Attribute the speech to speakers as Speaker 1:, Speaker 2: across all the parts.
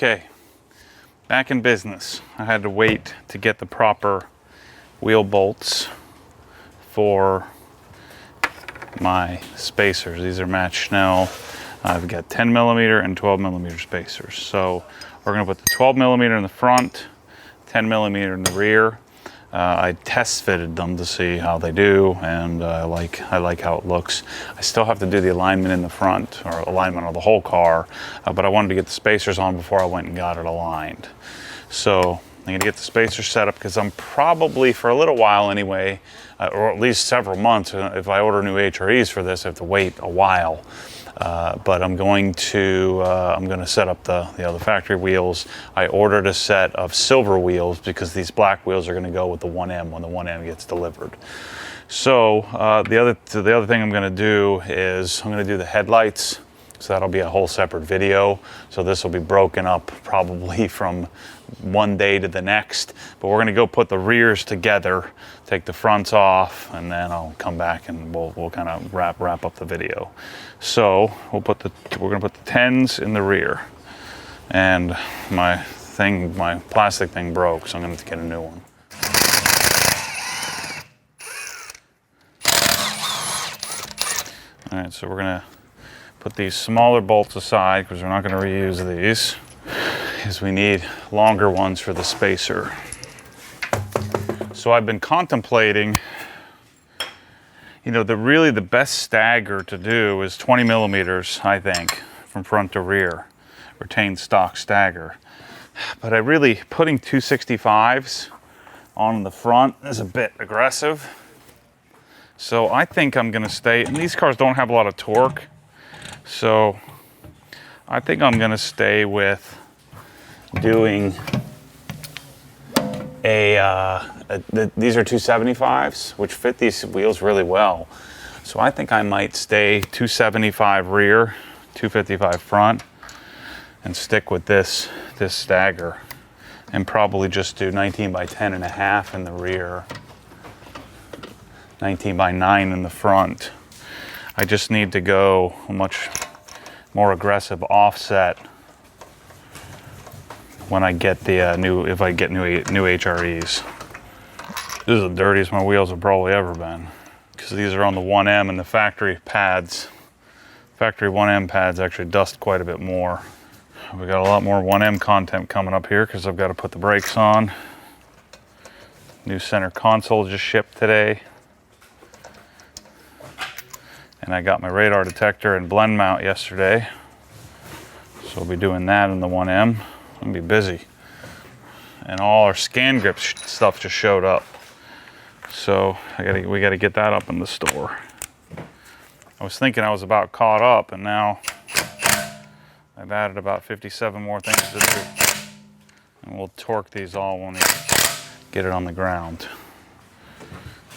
Speaker 1: Okay, back in business. I had to wait to get the proper wheel bolts for my spacers. These are Macht Schnell. I've got 10 millimeter and 12 millimeter spacers. So we're gonna put the 12 millimeter in the front, 10 millimeter in the rear. I test fitted them to see how they do, and I like how it looks. I still have to do the alignment in the front, or alignment of the whole car, but I wanted to get the spacers on before I went and got it aligned. So I'm gonna get the spacers set up because I'm probably, for a little while anyway, or at least several months, if I order new HREs for this, I have to wait a while. But I'm going to set up the other factory wheels. I ordered a set of silver wheels because these black wheels are going to go with the 1M when the 1M gets delivered. So the other thing I'm going to do is I'm going to do the headlights. So that'll be a whole separate video. So this will be broken up probably from one day to the next. But we're gonna go put the rears together, take the fronts off, and then I'll come back and we'll kind of wrap up the video. So we're gonna put the 10s in the rear. And my plastic thing broke, so I'm gonna have to get a new one. All right, so we're gonna put these smaller bolts aside because we're not going to reuse these, because we need longer ones for the spacer. So I've been contemplating, really the best stagger to do is 20 millimeters, I think, from front to rear, retained stock stagger. But putting 265s on the front is a bit aggressive. So I think I'm going to stay, and these cars don't have a lot of torque. So I think I'm gonna stay with doing these are 275s, which fit these wheels really well. So I think I might stay 275 rear, 255 front, and stick with this stagger, and probably just do 19 by 10 and a half in the rear, 19 by 9 in the front. I just need to go a much more aggressive offset when I get the new HREs. This is the dirtiest my wheels have probably ever been, because these are on the 1M, and the factory pads. Factory 1M pads actually dust quite a bit more. We got a lot more 1M content coming up here because I've got to put the brakes on. New center console just shipped today. And I got my radar detector and blend mount yesterday. So we'll be doing that in the 1M. I'm gonna be busy. And all our scan grip stuff just showed up. So we gotta get that up in the store. I was thinking I was about caught up, and now I've added about 57 more things to do. And we'll torque these all when we get it on the ground.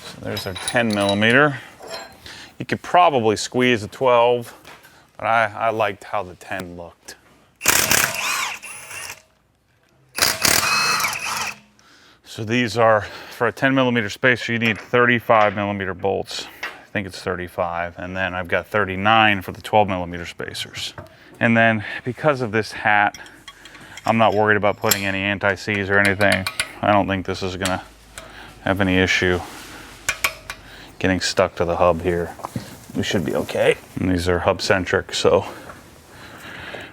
Speaker 1: So there's our 10 millimeter. You could probably squeeze a 12, but I liked how the 10 looked. So these are, for a 10 millimeter spacer, you need 35 millimeter bolts. I think it's 35. And then I've got 39 for the 12 millimeter spacers. And then because of this hat, I'm not worried about putting any anti-seize or anything. I don't think this is gonna have any issue getting stuck to the hub here. We should be okay. And these are hub centric, so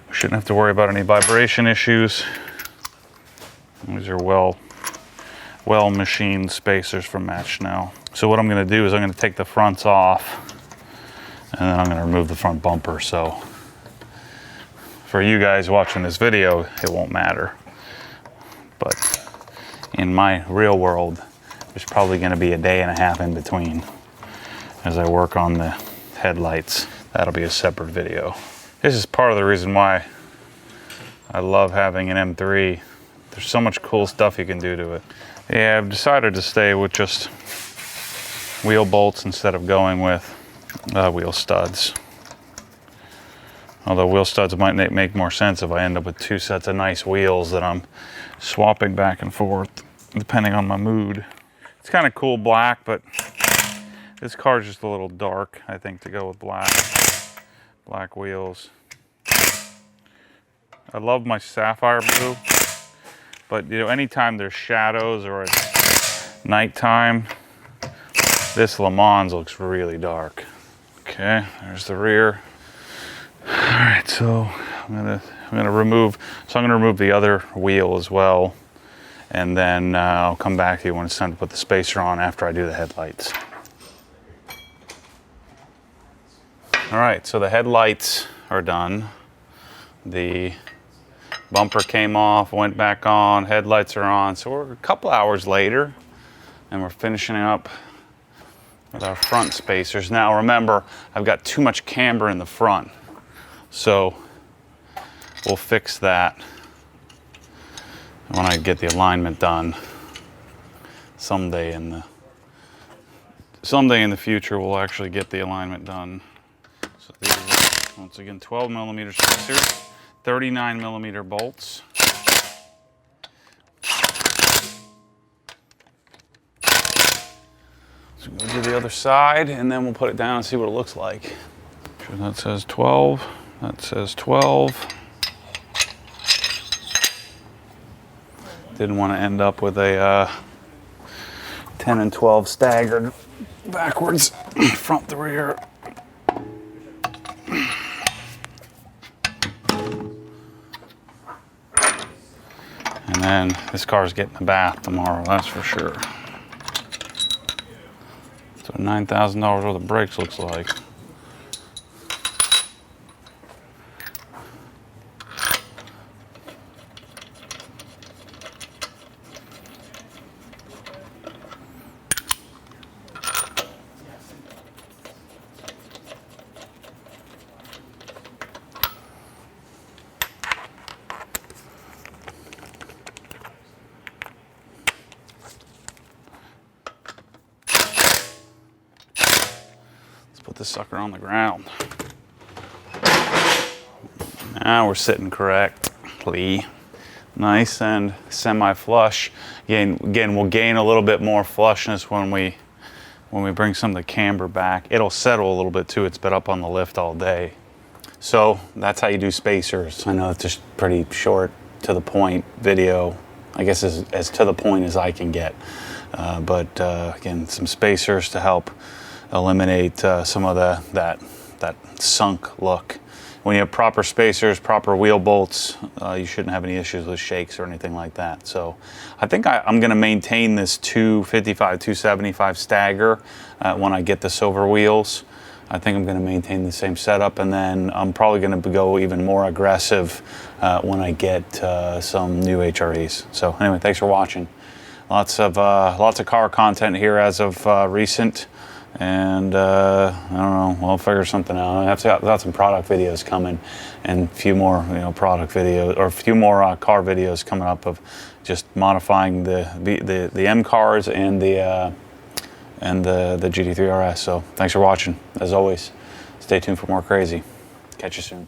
Speaker 1: we shouldn't have to worry about any vibration issues. These are well machined spacers from Macht Schnell. So what I'm gonna do is I'm gonna take the fronts off, and then I'm gonna remove the front bumper. So for you guys watching this video, it won't matter. But in my real world, there's probably gonna be a day and a half in between as I work on the headlights. That'll be a separate video. This is part of the reason why I love having an M3. There's so much cool stuff you can do to it. Yeah, I've decided to stay with just wheel bolts instead of going with wheel studs. Although wheel studs might make more sense if I end up with two sets of nice wheels that I'm swapping back and forth depending on my mood. It's kind of cool black, but this car's just a little dark, I think, to go with black wheels. I love my sapphire blue, but you know, anytime there's shadows or it's nighttime, this Le Mans looks really dark. Okay, there's the rear. All right, so I'm gonna remove the other wheel as well, and then I'll come back to you when it's time to put the spacer on after I do the headlights. All right, so the headlights are done. The bumper came off, went back on, headlights are on. So we're a couple hours later and we're finishing up with our front spacers. Now remember, I've got too much camber in the front, so we'll fix that when I get the alignment done. Someday in the future, we'll actually get the alignment done. So these are, once again, 12mm spacers, 39mm bolts. So we'll do the other side, and then we'll put it down and see what it looks like. So that says 12. That says 12. Didn't want to end up with a 10 and 12 staggered backwards, front to rear. And then this car's getting a bath tomorrow, that's for sure. That's what $9,000 worth of brakes looks like. Put this sucker on the ground. Now we're sitting correctly. Nice and semi-flush. Again, we'll gain a little bit more flushness when we bring some of the camber back. It'll settle a little bit too. It's been up on the lift all day. So that's how you do spacers. I know it's just pretty short, to the point video. I guess as to the point as I can get. But again, some spacers to help eliminate some of that sunk look. When you have proper spacers, proper wheel bolts, you shouldn't have any issues with shakes or anything like that. So I think I'm going to maintain this 255, 275 stagger when I get the silver wheels. I think I'm going to maintain the same setup, and then I'm probably going to go even more aggressive when I get some new HREs. So anyway, thanks for watching. Lots of car content here as of recent. And I don't know, we'll figure something out. I've got some product videos coming, and a few more, product videos, or a few more car videos coming up of just modifying the M cars and the GT3 RS. So thanks for watching. As always, stay tuned for more crazy. Catch you soon.